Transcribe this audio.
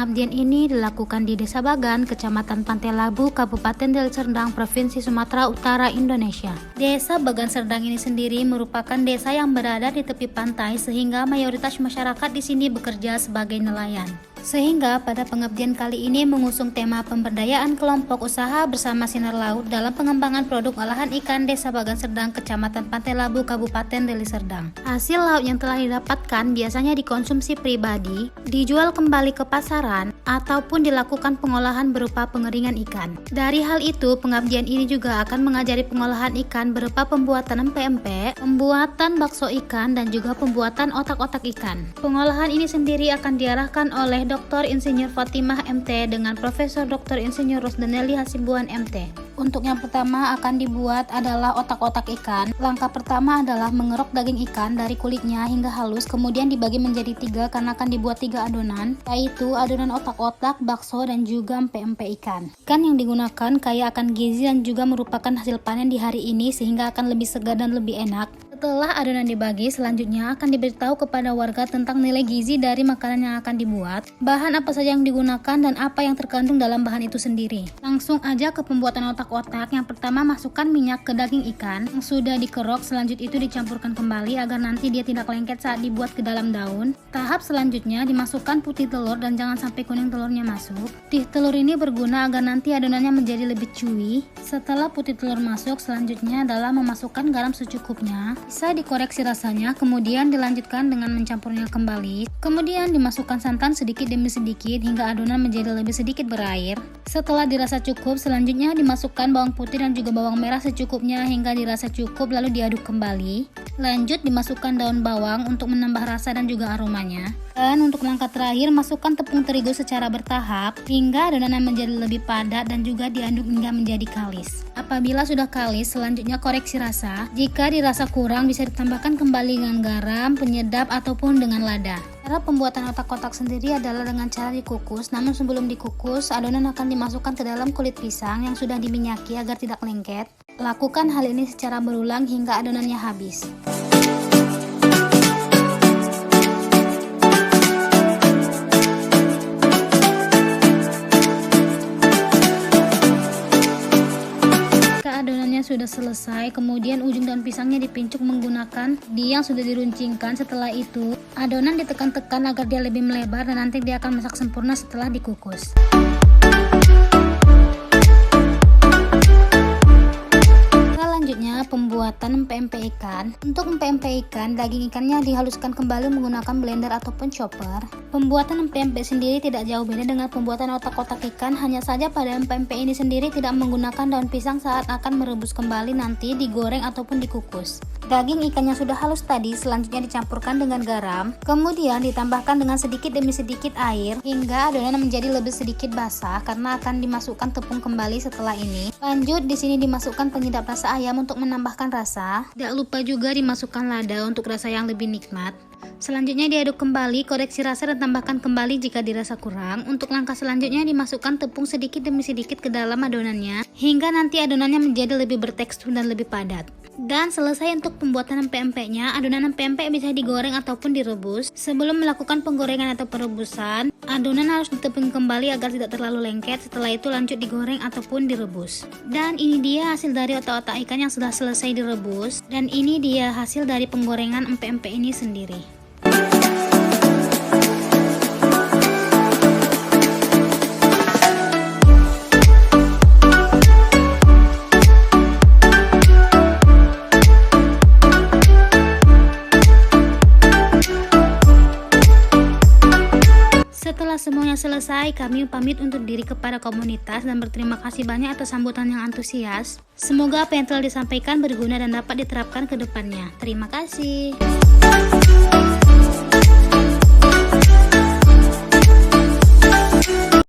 Pengabdian ini dilakukan di Desa Bagan, Kecamatan Pantai Labu, Kabupaten Deli Serdang, Provinsi Sumatera Utara, Indonesia. Desa Bagan Serdang ini sendiri merupakan desa yang berada di tepi pantai sehingga mayoritas masyarakat di sini bekerja sebagai nelayan. Sehingga pada pengabdian kali ini mengusung tema pemberdayaan kelompok usaha bersama Sinar Laut dalam pengembangan produk olahan ikan Desa Bagan Serdang, Kecamatan Pantai Labu, Kabupaten Deli Serdang. Hasil laut yang telah didapatkan biasanya dikonsumsi pribadi, dijual kembali ke pasaran, ataupun dilakukan pengolahan berupa pengeringan ikan. Dari hal itu, pengabdian ini juga akan mengajari pengolahan ikan berupa pembuatan empek-empek, pembuatan bakso ikan, dan juga pembuatan otak-otak ikan. Pengolahan ini sendiri akan diarahkan oleh Dr. Insinyur Fatimah MT dengan Profesor Dr. Insinyur Rosdaneli Hasibuan MT. Untuk yang pertama akan dibuat adalah otak-otak ikan. Langkah pertama adalah mengerok daging ikan dari kulitnya hingga halus, kemudian dibagi menjadi 3 karena akan dibuat 3 adonan, yaitu adonan otak-otak, bakso, dan juga empek-empek ikan. Ikan yang digunakan kaya akan gizi dan juga merupakan hasil panen di hari ini sehingga akan lebih segar dan lebih enak. Setelah adonan dibagi, selanjutnya akan diberitahu kepada warga tentang nilai gizi dari makanan yang akan dibuat, bahan apa saja yang digunakan, dan apa yang terkandung dalam bahan itu sendiri. Langsung aja ke pembuatan otak-otak. Yang pertama, masukkan minyak ke daging ikan yang sudah dikerok, selanjutnya itu dicampurkan kembali agar nanti dia tidak lengket saat dibuat ke dalam daun. Tahap selanjutnya, dimasukkan putih telur dan jangan sampai kuning telurnya masuk. Putih telur ini berguna agar nanti adonannya menjadi lebih chewy. Setelah putih telur masuk, selanjutnya adalah memasukkan garam secukupnya. Bisa dikoreksi rasanya, kemudian dilanjutkan dengan mencampurnya kembali. Kemudian dimasukkan santan sedikit demi sedikit hingga adonan menjadi lebih sedikit berair. Setelah dirasa cukup, selanjutnya dimasukkan bawang putih dan juga bawang merah secukupnya hingga dirasa cukup, lalu diaduk kembali. Lanjut dimasukkan daun bawang untuk menambah rasa dan juga aromanya. Dan untuk langkah terakhir, masukkan tepung terigu secara bertahap hingga adonan menjadi lebih padat dan juga diaduk hingga menjadi kalis. Apabila sudah kalis, selanjutnya koreksi rasa. Jika dirasa kurang, bisa ditambahkan kembali dengan garam, penyedap, ataupun dengan lada. Cara pembuatan otak-otak sendiri adalah dengan cara dikukus, namun sebelum dikukus, adonan akan dimasukkan ke dalam kulit pisang yang sudah diminyaki agar tidak lengket. Lakukan hal ini secara berulang hingga adonannya habis. Adonannya sudah selesai, kemudian ujung daun pisangnya dipincuk menggunakan di yang sudah diruncingkan. Setelah itu, adonan ditekan-tekan agar dia lebih melebar dan nanti dia akan masak sempurna setelah dikukus. Selanjutnya, pembuatan empek-empek ikan. Untuk empek-empek ikan, daging ikannya dihaluskan kembali menggunakan blender ataupun chopper. Pembuatan empek-empek sendiri tidak jauh beda dengan pembuatan otak-otak ikan, hanya saja pada empek-empek ini sendiri tidak menggunakan daun pisang saat akan merebus kembali, nanti digoreng ataupun dikukus. Daging ikan yang sudah halus tadi selanjutnya dicampurkan dengan garam, kemudian ditambahkan dengan sedikit demi sedikit air hingga adonan menjadi lebih sedikit basah karena akan dimasukkan tepung kembali setelah ini. Lanjut di sini dimasukkan penyedap rasa ayam untuk menambahkan rasa. Tidak lupa juga dimasukkan lada untuk rasa yang lebih nikmat. Selanjutnya diaduk kembali, koreksi rasa dan tambahkan kembali jika dirasa kurang. Untuk langkah selanjutnya dimasukkan tepung sedikit demi sedikit ke dalam adonannya hingga nanti adonannya menjadi lebih bertekstur dan lebih padat. Dan selesai untuk pembuatan empek-empeknya. Adonan empek-empek bisa digoreng ataupun direbus. Sebelum melakukan penggorengan atau perebusan, adonan harus ditepung kembali agar tidak terlalu lengket. Setelah itu lanjut digoreng ataupun direbus. Dan ini dia hasil dari otak-otak ikan yang sudah selesai direbus. Dan ini dia hasil dari penggorengan empek-empek ini sendiri. Setelah semuanya selesai, kami pamit undur diri kepada komunitas dan berterima kasih banyak atas sambutan yang antusias. Semoga apa yang telah disampaikan berguna dan dapat diterapkan ke depannya. Terima kasih.